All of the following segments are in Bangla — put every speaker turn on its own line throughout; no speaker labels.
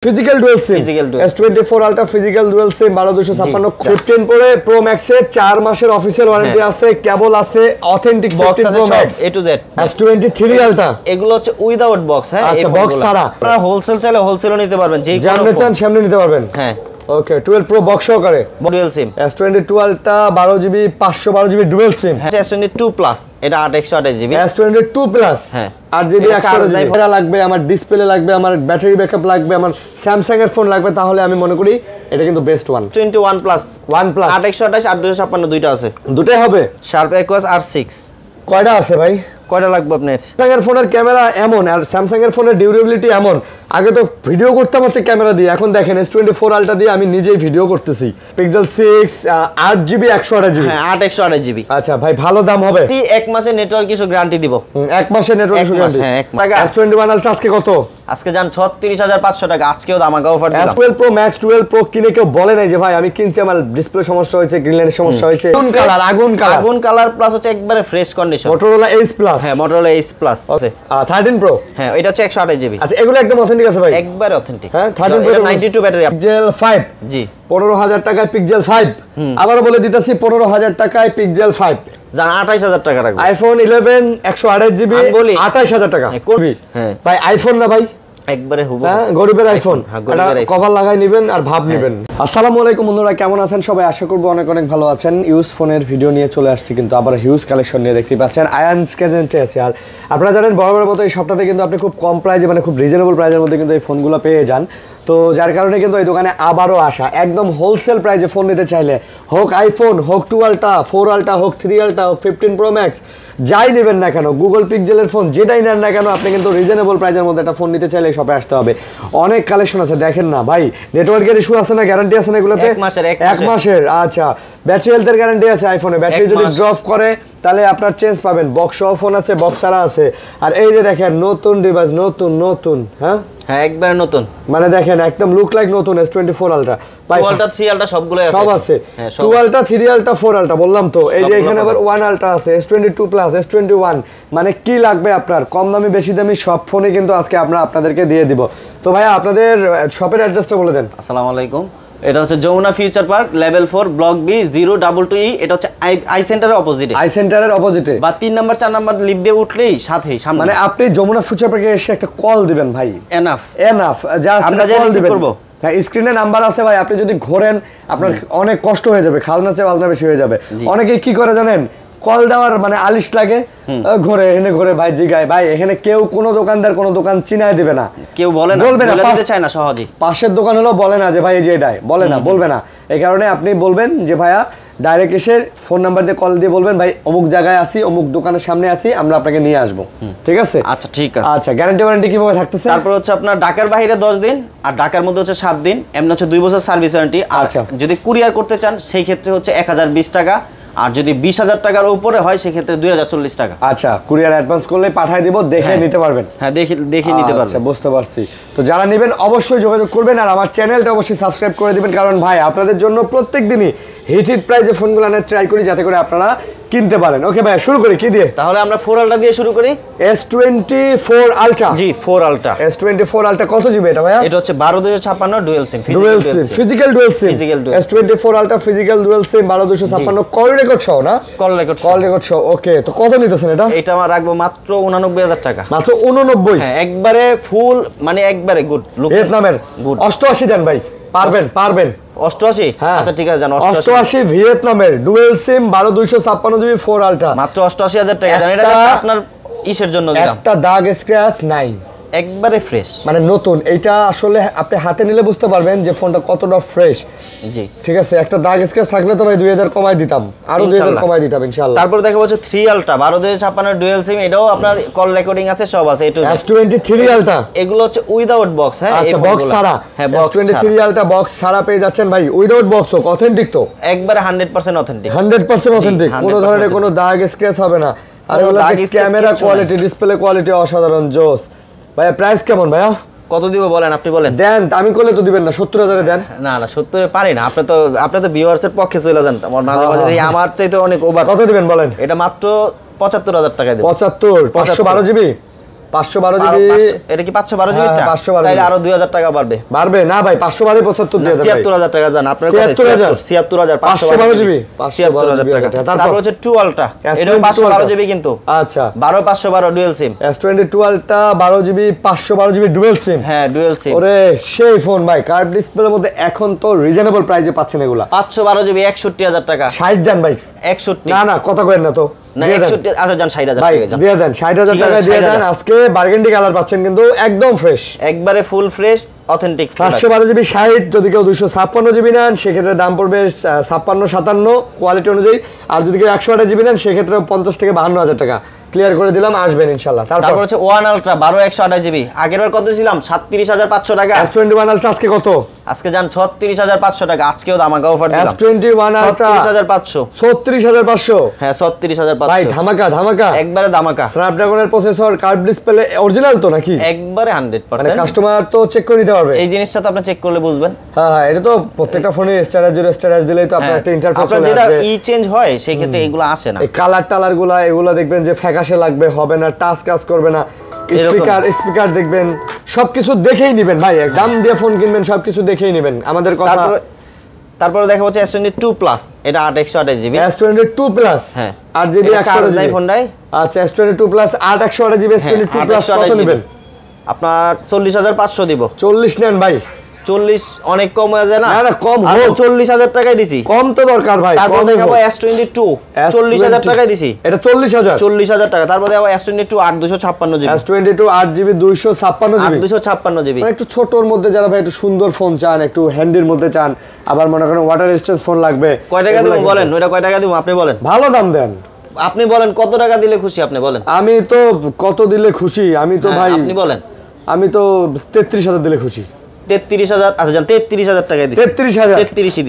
Physical dual SIM S24 Ultra physical dual SIM 12256 15 পরে Pro Max এর 4 মাসের অফিশিয়াল ওয়ারেন্টি আছে, কেবল আছে, authentic 15 Pro Max
A to Z
S23 Ultra
এগুলো হচ্ছে উইদাউট বক্স। হ্যাঁ,
আচ্ছা, বক্স ছাড়া
আপনারা হোলসেল চাইলে হোলসেলও নিতে পারবেন, যেই
যেমন চান সেমনি নিতে পারবেন।
হ্যাঁ,
ওকে, 12 Pro বক্স সহকারে
dual SIM
S22 Ultra 12GB 512GB dual SIM.
হ্যাঁ, S22 প্লাস এটা 8/128GB
S22 প্লাস
হ্যাঁ
8GB 128GB লাগবে, আমার ডিসপ্লে লাগবে, আমার ব্যাটারি ব্যাকআপ লাগবে, আমার স্যামসাং এর ফোন লাগবে, তাহলে আমি মনে করি এটা কিন্তু বেস্ট ওয়ান।
21 প্লাস
8/128
8/256 দুইটা আছে,
দুটাই হবে।
শার্প Aquos R6
কয়টা আছে ভাই?
কয়টা লাগবে আপনার?
স্যামসাং এর ফোনের ক্যামেরা এমন, আর স্যামসাং এর ফোনের ডিউরেবিলিটি এমন। আগে তো ভিডিও করতাম হচ্ছে ক্যামেরা দিয়ে, এখন দেখেন S24 Ultra দিয়ে আমি নিজেই ভিডিও করতেছি। Pixel 6 8GB 128GB।
হ্যাঁ, 8/128GB।
আচ্ছা ভাই, ভালো দাম হবে।
এক মাসের নেটওয়ার্ক ইস্যু গ্যারান্টি দিব।
এক মাসের নেটওয়ার্ক ইস্যু গ্যারান্টি।
হ্যাঁ,
S21 Ultra আজকে কত?
আজকে জান 36500 টাকা, আজকেও দামাকা অফার দিলাম।
S12 Pro Max 12 Pro কিনে কেউ বলে নাই যে ভাই আমি কিনছি আমার ডিসপ্লে সমস্যা হয়েছে, গ্রিন লাইনের সমস্যা হয়েছে। আগুন কালার
প্লাস হচ্ছে একবারে fresh condition.
Motorola Ace Plus।
হ্যাঁ, Motorola Ace Plus আছে।
13 Pro।
হ্যাঁ, এটা হচ্ছে 128GB।
আচ্ছা, এগুলো একদম অথেন্টিক আছে ভাই?
একবারে অথেন্টিক।
হ্যাঁ, 13 Pro
92 ব্যাটারি।
Pixel 5
জি
15000 টাকায় Pixel 5। আবারো বলে দিতেছি 15000 টাকায় Pixel 5।
জান 28000 টাকা রাখবো।
iPhone 11 128GB 28000 টাকা করবি।
হ্যাঁ
ভাই আইফোন না ভাই,
একবারে হুবহু।
হ্যাঁ, গরিবের আইফোন। এটা কভার লাগাই নেবেন আর ভাব নেবেন। আসসালামু আলাইকুম বন্ধুরা, কেমন আছেন সবাই? আশা করব অনেক অনেক ভালো আছেন। ইউজ ফোনের ভিডিও নিয়ে চলে আসছি, কিন্তু আবার হিউজ কালেকশন নিয়ে দেখতে পাচ্ছেন। আয়ান্স কেজেন্টে আছে। আর আপনারা জানেন বরাবরের মতো এই সপ্তাহে কিন্তু আপনি খুব কম প্রাইসে, মানে খুব রিজনেবল প্রাইসের মধ্যে কিন্তু এই ফোনগুলো পেয়ে যান। তো যার কারণে কিন্তু এই দোকানে আবারও আসা, একদম হোলসেল প্রাইসে ফোন নিতে চাইলে, হোক আইফোন, হোক 2 Ultra, 4 Ultra, হোক 3 Ultra, হোক 15 Pro Max, যাই নেবেন না কেন, গুগল পিক্সেলের ফোন যেটাই নেন না কেন, আপনি কিন্তু রিজনেবল প্রাইসের মধ্যে একটা ফোন নিতে চাইলে শপে আসতে হবে। অনেক কালেকশন আছে, দেখেন না ভাই। নেটওয়ার্কের ইস্যু আছে না, গ্যারান্টি আছে না এগুলোতে? এক মাসের। আচ্ছা, ব্যাটারি হেলথের গ্যারান্টি আছে আইফোনে। ব্যাটারি যদি ড্রপ করে তাহলে আপনার চেঞ্জ পাবেন। বক্স সহ ফোন আছে, বক্স ছাড়া আছে। আর এই যে দেখেন নতুন ডিভাইস, নতুন হ্যাঁ
হ্যাঁ একবার নতুন,
মানে দেখেন একদম লুক লাইক নতুন। S24 Ultra
2 Ultra 3 Ultra সবগুলো আছে,
সব আছে। 2 Ultra 3 Ultra 4 Ultra বললাম তো। এই যে এখানে আবার 1 Ultra আছে, S22 Plus, S21। মানে কি লাগবে আপনার? কম দামি বেশি দামি সব ফোনে কিন্তু আজকে আমরা আপনাদেরকে দিয়ে দিব। তো ভাইয়া আপনাদের শপের অ্যাড্রেসটা বলে দেন।
আসসালামু আলাইকুম। এটা হচ্ছে Jamuna future park level 4 block B 022E। এটা হচ্ছে আই সেন্টারের অপোজিটে।
আই সেন্টারের অপোজিটে
বা 3 নাম্বার 4 নাম্বার লিফট দিয়ে উঠলেই সাথেই সামনে।
মানে আপনি যমুনা ফিউচার পার্কে এসে একটা কল দিবেন ভাই, এনাফ জাস্ট
আমরা
কল দিবেন।
করব।
হ্যাঁ, স্ক্রিনে নাম্বার আছে ভাই। আপনি যদি ঘোরেন আপনার অনেক কষ্ট হয়ে যাবে, খাজনা চেয়ে বাজনা বেশি হয়ে যাবে। অনেকেই কি করে জানেন, কল দেওয়ার মানে আলিশ লাগে, ঘরে এখানে ঘরে ভাই জিগায়, ভাই এখানে কেউ কোনো দোকানদার কোনো দোকান চিনায় দিবে না,
কেউ বলে না,
বলবে না,
দিতে চায় না সহজে।
পাশের দোকান হলো বলে না যে ভাই এই যে এটাই, বলে না, বলবে না। এই কারণে আপনি বলবেন যে ভাইয়া ডাইরেক্ট এসে ফোন নাম্বার দিয়ে কল দিয়ে বলবেন ভাই অমুক জায়গায় আসি, অমুক দোকানের সামনে আসি, আমরা আপনাকে নিয়ে আসবো। ঠিক আছে?
আচ্ছা ঠিক আছে।
আচ্ছা, গ্যারান্টি ওয়ারেন্টি কিভাবে থাকতেছে?
তারপর হচ্ছে আপনার ঢাকার বাইরে 10 দিন, আর ঢাকার মধ্যে হচ্ছে 7 দিন, এমন হচ্ছে 2 বছর সার্ভিস ওয়ারেন্টি। আচ্ছা, যদি কুরিয়ার করতে চান সেই ক্ষেত্রে হচ্ছে 1020 টাকা, আর যদি 20000 টাকার উপরে হয় সেক্ষেত্রে 2040 টাকা।
আচ্ছা, কুরিয়ার অ্যাডভান্স করলে পাঠিয়ে দিব, দেখে নিতে পারবেন।
হ্যাঁ, দেখে নিতে পারবেন।
আচ্ছা, বুঝতে পারছি। তো যারা নেবেন অবশ্যই যোগাযোগ করবেন, আর আমার চ্যানেলটা অবশ্যই সাবস্ক্রাইব করে দিবেন, কারণ ভাই আপনাদের জন্য প্রত্যেকদিনই হিট প্রাইসে ফোনগুলো আনার ট্রাই করি, যাতে করে আপনারা কিনতে পারেন। ওকে ভাই, শুরু করি কি দিয়ে?
তাহলে আমরা 4 Ultra দিয়ে শুরু করি।
S24 Ultra।
জি 4 Ultra।
S24 Ultra কত জিবি এটা ভাইয়া?
এটা হচ্ছে 12256 dual SIM.
Physical dual SIM. S24 Ultra physical dual SIM 12256 call record সহ না?
কল রেকর্ড সহ।
ওকে, তো কত নিতেছেন এটা?
এটা আমরা রাখবো মাত্র 89000 টাকা।
মাত্র 89?
হ্যাঁ, একবারে ফুল, মানে একবারে গুড লুক।
ভিয়েতনামের 88 দেন ভাই, পারবেন
88? আচ্ছা ঠিক আছে, জান
88 ভিয়েতনামের ডুয়াল সিম 12256GB 4 Ultra
মাত্র 88000 টাকা। জানেন এটা আপনার ইসের জন্য দিলাম,
একটা দাগ স্ক্র্যাচ নাই,
একবারে ফ্রেশ,
মানে নতুন। এটা আসলে আপনি হাতে নিলে বুঝতে পারবেন যে ফোনটা কতটা ফ্রেশ।
জি
ঠিক আছে, একটা দাগ স্ক্র্যাচ থাকলে তো ভাই 2000 কমাই দিতাম, আরো 2000 কমাই দিতাম ইনশাআল্লাহ।
তারপর দেখাবো হচ্ছে 3 Ultra 12256 ডুয়াল সিম। এটাও আপনার কল রেকর্ডিং আছে, সব আছে। এটা
S23 Ultra
এগুলো হচ্ছে উইদাউট বক্স। হ্যাঁ,
আচ্ছা, বক্স ছাড়া।
হ্যাঁ,
S23 Ultra বক্স ছাড়া পেয়ে যাচ্ছেন ভাই, উইদাউট বক্স। অথেন্টিক তো
একবারে 100% অথেন্টিক।
100% অথেন্টিক, কোনো ধরনের কোনো দাগ স্ক্র্যাচ হবে না। আর এগুলো ক্যামেরা কোয়ালিটি, ডিসপ্লে কোয়ালিটি অসাধারণ জোস। ভাইয়া প্রাইস কেমন ভাইয়া?
কত দিব বলেন, আপনি বলেন।
দেন, আমি করলে তো দিবেন না, 70000 দেন।
না 70 পারি না, আপনি তো ভিউয়ার্স এর পক্ষে চলে যান। আমার মাঝে মাঝে আমার চাইতে অনেক ওভার।
কত দিবেন বলেন?
এটা মাত্র 75000 টাকা দেব।
75 512GB 512 জিবি
এটা কি 512 জিবি?
হ্যাঁ, 512
তাহলে আরো 2000 টাকা বাড়বে।
বাড়বে না ভাই, 512 75 দিয়ে দেন ভাই।
76000 টাকা জান আপনার কাছে
76000 512 জিবি
76000 টাকা। তারপর হচ্ছে 2 আলট্রা, এটাও 512 জিবি কিন্তু।
আচ্ছা
12 512 dual SIM.
S22 ultra 12 GB 512 GB dual SIM.
হ্যাঁ ডুয়াল সিম।
ওরে সেই ফোন ভাই, কার্ভ ডিসপ্লের মধ্যে এখন তো রিজনেবল প্রাইসে পাচ্ছেন এগুলা।
512 জিবি 61000 টাকা।
60 দেন ভাই।
61
না কথা কইেন না তো,
না 61। আচ্ছা জান 60000
ভাই
টাকা জান
দিয়ে দেন, 60000 টাকা দিয়ে দেন। আজকে বার্গেন্ডি কালার পাচ্ছেন কিন্তু একদম ফ্রেশ,
একবারে ফুল ফ্রেশ অথেন্টিক।
512 জিবি 60, যদি কেউ 256 জিবি নেন সেক্ষেত্রে দাম পড়বে 56 57 কোয়ালিটি অনুযায়ী। আর যদি কেউ 128 জিবি নেন সেক্ষেত্রে 50 থেকে 52000 টাকা। ক্লিয়ার করে দিলাম, আসবেন ইনশাআল্লাহ।
তারপর হচ্ছে 1 আলট্রা 12 128 জিবি। আগেরবার কত ছিলাম? 37500 টাকা।
S21 আলট্রা আজকে কত?
আজকে জান 36500 টাকা। আজকেও ধামাকা অফার দিলাম।
S21 ultra
36500।
36500
হ্যাঁ 36500
ভাই, ধামাকা
একবারে ধামাকা।
স্ন্যাপড্রাগনের প্রসেসর, কার্ভ ডিসপ্লে অরিজিনাল তো নাকি?
একবারে 100%।
মানে কাস্টমার তো চেক করে নিতে পারবে।
এই জিনিসটা তো আপনি চেক করলে বুঝবেন।
হ্যাঁ এটা তো প্রত্যেকটা ফোনে স্ট্যাটাস দিলেই তো আপনার একটা ইন্টারফেস চলে আসবে।
যেটা ই চেঞ্জ হয় সেই ক্ষেত্রে এগুলো আসে না।
এই কালার গুলা এগুলা দেখবেন যে ফ্যাকাশে লাগবে, হবে না, টাচ কাজ করবে না। স্পিকার দেখবেন, সবকিছু দেখেই নেবেন ভাই। দাম দিয়ে ফোন কিনবেন, সবকিছু দেখেই নেবেন, আমাদের কথা।
তারপরে দেখা হচ্ছে S22 প্লাস, এটা 8 128 জিবি।
S22 প্লাস
হ্যাঁ
8 জিবি 128 জিবি
ফোনটাই।
আচ্ছা S22 plus 8 128 GB S22 plus কত নেবেন?
আপনার 40500 দিব।
40 নেন ভাই।
40 অনেক কম হয়ে যায় না?
না কম হোক।
40000 টাকায় দিছি।
কম তো দরকার ভাই।
তারপর দেখাবো S22 40000 টাকায় দিছি।
এটা 40000
টাকা। তারপর দেখাবো S22 8256 GB.
S22 8 GB 256 GB.
256 GB.
মানে একটু ছোটর মধ্যে যারা ভাই একটু সুন্দর ফোন চান, একটু হ্যান্ডির মধ্যে চান, আবার মনে করেন ওয়াটার রেজিস্ট্যান্স ফোন লাগবে।
কয় টাকা দিব বলেন? ওটা কয় টাকা দিব আপনি বলেন।
ভালো দাম দেন।
আপনি বলেন কত টাকা দিলে খুশি আপনি বলেন।
আমি তো কত দিলে খুশি, আমি তো ভাই
আপনি বলেন।
আমি তো 33000 দিলে খুশি।
33000। আচ্ছা জান 33000 টাকায় দিছি।
33000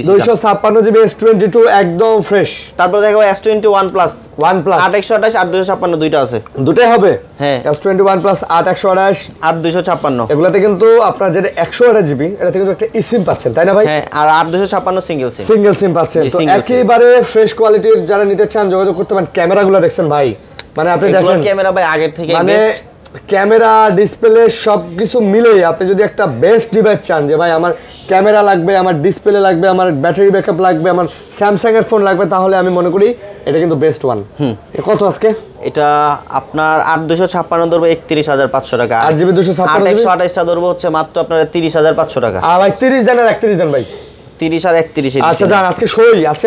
256 জিবি S22 একদম ফ্রেশ।
তারপর দেখাবো S21 প্লাস 8 128 8 256 দুইটা আছে।
দুটোই হবে।
হ্যাঁ
S21 প্লাস 8 128
8 256।
এগুলাতে কিন্তু আপনার যেটা 128 জিবি এটাতে কিন্তু একটা eSIM পাচ্ছেন, তাই না ভাই?
হ্যাঁ আর 8 256
সিঙ্গেল সিম পাচ্ছেন। তো একেবারে ফ্রেশ কোয়ালিটির যারা নিতে চান যোগাযোগ করতে পারেন। ক্যামেরাগুলো দেখছেন ভাই, মানে আপনি দেখেন
ক্যামেরা ভাই আগের থেকে
মানে ক্যামেরা ডিসপ্লে সবকিছু মিলেই আপনি যদি একটা বেস্ট ডিভাইস চান যে ভাই আমার ক্যামেরা লাগবে, আমার ডিসপ্লে লাগবে, আমার ব্যাটারি ব্যাকআপ লাগবে, আমার স্যামসাং এর ফোন লাগবে, তাহলে আমি মনে করি এটা কিন্তু বেস্ট ওয়ান। কত আজকে?
এটা আপনার 8 256 ধরবো 31500 টাকা।
8 জিবি 256 জিবি
128 টা ধরবো হচ্ছে মাত্র আপনার 30500 টাকা।
আর ভাই 30 দেন আর 31 দেন ভাই।
30 আর 31।
আচ্ছা জান আজকে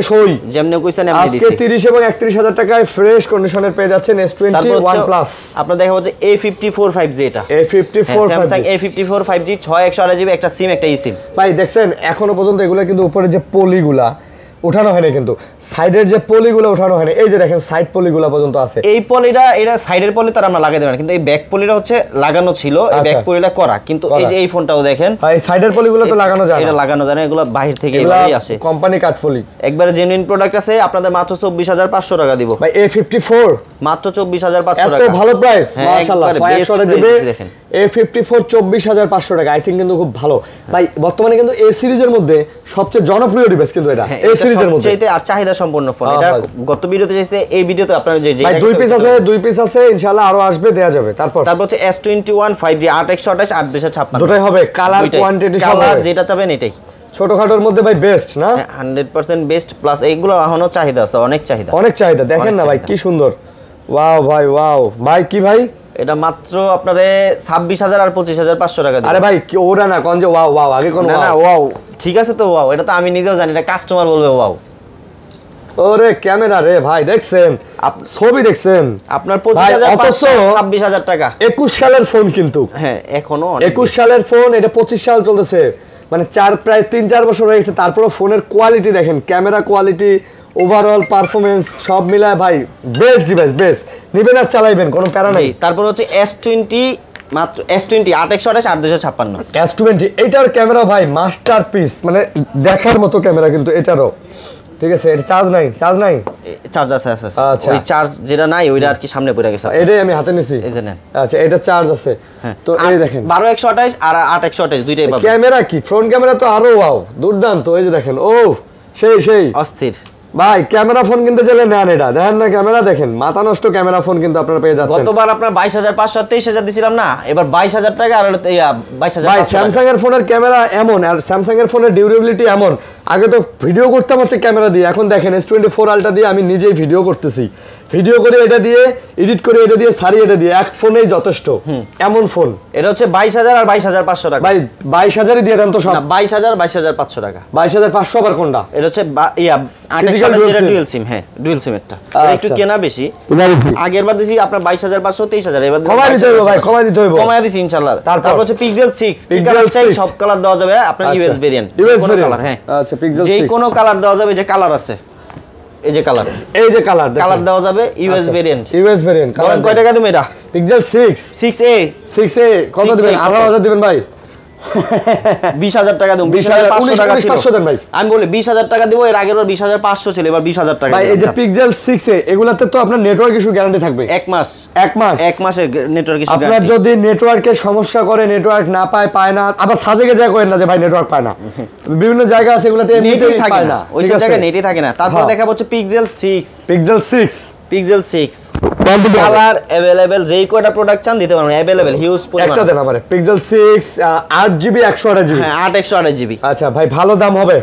সই
যেমনি কইছেন এমনি দিছি।
আজকে 30 এবং 31000 টাকায় ফ্রেশ কন্ডিশনের পেয়ে যাচ্ছেন S21 প্লাস।
আপনারা দেখা হচ্ছে A54 5G। এটা
A54
Samsung A54 5G 6 128 GB একটা সিম একটা eSIM।
ভাই দেখছেন এখনো পর্যন্ত এগুলা কিন্তু উপরে যে পলিগুলা উঠানো হয়নি, কিন্তু সাইডের যে পলিগুলো উঠানো হয়নি। এই যে দেখেন সাইড পলিগুলো পর্যন্ত আছে।
এই পলিটা এটা সাইডের পলি তার আমরা লাগাই দেবেন, কিন্তু এই ব্যাক পলিটা হচ্ছে লাগানো ছিল, এই ব্যাক পলিটা করা। কিন্তু এই যে এই ফোনটাও দেখেন
ভাই সাইডের পলিগুলো তো লাগানো যায় না,
এটা লাগানো যায় না, এগুলো বাইরে থেকে এভাবেই আসে,
কোম্পানি কাট পলি।
একবারে জেনুইন প্রোডাক্ট আছে। আপনাদের মাত্র 24500 টাকা দিব
ভাই। A54
মাত্র 24500 টাকা।
এত ভালো প্রাইস মাশাআল্লাহ।
একবারে
জিবি A54 24500 টাকা। আই থিং কিন্তু খুব ভালো ভাই। বর্তমানে কিন্তু এ সিরিজের মধ্যে সবচেয়ে জনপ্রিয় ডিভাইস কিন্তু এটা এ সিরিজের মধ্যে
চাইতে আর চাহিদা সম্পন্ন ফোন। এটা গত ভিডিওতে চাইছে, এই ভিডিওতে আপনারা যে
ভাই দুই পিস আছে ইনশাআল্লাহ, আরো আসবে, দেয়া যাবে। তারপর
হচ্ছে S21 5G 8 128 8 256
দুটোই হবে। কালার কোয়ান্টিটি সব
কালার যেটা চাবেন এটাই।
ছোটখাটোর মধ্যে ভাই বেস্ট না?
100% বেস্ট প্লাস এইগুলো এখনো চাহিদা আছে, অনেক চাহিদা। দেখেন না ভাই কি সুন্দর। ওয়াও ভাই ওয়াও ভাই। কি ভাই এটা মাত্র আপনারে 26000 আর 25500 টাকা দিবেন।
আরে ভাই কি ওরা না কোন যে ওয়াও আগে কোন
না ওয়াও ঠিক আছে তো ওয়াও, এটা তো আমি নিজেও জানি, এটা কাস্টমার বলবে ওয়াও।
ওরে ক্যামেরা রে ভাই, দেখছেন ছবি দেখছেন
আপনার 25000 টাকা
21 সালের ফোন কিন্তু।
হ্যাঁ এখনো
21 সালের ফোন, এটা 25 সাল চলতেছে, মানে প্রায় 3-4 বছর হয়ে গেছে। তারপরে ফোনের কোয়ালিটি দেখেন, ক্যামেরা কোয়ালিটি, ওভারঅল পারফরম্যান্স সব মিলায় ভাই বেস্ট ডিভাইস, বেস্ট। নিবেন আর চালাইবেন, কোনো প্যারা নাই।
তারপর হচ্ছে S20 মাত্র S20 8 128 8 256
S20 এটার ক্যামেরা ভাই মাস্টারপিস, মানে দেখার মতো ক্যামেরা কিন্তু এটারও। ঠিক আছে, এটা চার্জ নাই
চার্জ আছে।
আচ্ছা
ওই চার্জ যেটা নাই ওইটা আর কি সামনে পড়ে গেছে,
এটাই আমি হাতে নিছি।
এই যে নেন।
আচ্ছা এটা চার্জ আছে। তো এই দেখেন
12 128 আর 8 128 দুইটাই পাবেন।
ক্যামেরা কি ফ্রন্ট ক্যামেরা তো আরো ওয়াও দুর্দান্ত। এই যে দেখেন ও সেই
অস্থির
ভাই ক্যামেরা ফোন কিনতে চাইলে নেন, এটা দেখেন না ক্যামেরা, দেখেন মাথা নষ্ট ক্যামেরা ফোন কিন্তু আপনারা পেয়ে যাচ্ছেন।
গতবার আপনার 22,500 23,000 দিছিলাম না, এবার 22,000 টাকা আর 22,000।
ভাই স্যামসাং এর ফোনের ক্যামেরা এমন, আর স্যামসাং এর ফোনের ডিউরেবিলিটি এমন, আগে তো ভিডিও করতাম হচ্ছে ক্যামেরা দিয়ে, এখন দেখেন S24 আলট্রা দিয়ে আমি নিজেই ভিডিও করতেছি, ভিডিও করে এটা দিয়ে এডিট করে এটা দিয়ে সারি এটা দিয়ে এক ফোনেই যথেষ্ট এমন ফোন।
এটা হচ্ছে 22,000 আর 22,500 টাকা।
ভাই 22,000ই দিয়ে দেন তো সব।
22,000 22,500 টাকা।
22,500 আবার কোনটা?
এটা হচ্ছে 28 ডুয়াল সিম। হ্যাঁ ডুয়াল সিম এটা একটু কেনা বেশি, আগের বার দিছি আপনার 22,500 23,000, এবার
কমাই দিতে হবে ভাই, কমাই দিতে হবে,
কমাই দিছি ইনশাআল্লাহ। তারপর হচ্ছে পিক্সেল 6,
পিক্সেল 6
সব কালার দেওয়া যাবে আপনার ইউএস ভেরিয়েন্ট,
কোনো
কালার। হ্যাঁ
আচ্ছা পিক্সেল 6
যে কোনো কালার দেওয়া যাবে, যে কালার আছে এই যে কালার,
এই যে কালার
দেওয়া যাবে US variant.
US variant
colour কয় টাকা দিবেন এটা?
পিক্সেল 6 6a কত দিবেন? 18,000 দিবেন ভাই।
20,000 টাকা দেব।
500 দেন ভাই।
আমি বলি 20,000 টাকা দিব, এর আগের বার 20,500 ছিল, এবার 20,000 টাকা
ভাই। এই যে পিক্সেল 6a এগুলাতে তো আপনার নেটওয়ার্ক ইস্যু গ্যারান্টি থাকবে
1 মাস।
1
মাসের নেটওয়ার্ক ইস্যু
আপনার যদি নেটওয়ার্কের সমস্যা করে, নেটওয়ার্ক না পায় না, আবার সাজেকে যায় করেন না যে ভাই নেটওয়ার্ক পায় না, বিভিন্ন জায়গা আছে এগুলাতে এমনিতেই পায় না,
ওই সব জায়গায় নেটই থাকে না। তারপর দেখা হচ্ছে পিক্সেল 6 পিক্সেল 6 কালার अवेलेबल, যেই কোটা প্রোডাক্ট চান দিতে পারবেন, अवेलेबल হিউজ পরিমাণ।
একটা দেন আমারে পিক্সেল 6 8GB 128GB।
হ্যাঁ 128GB।
আচ্ছা ভাই ভালো দাম হবে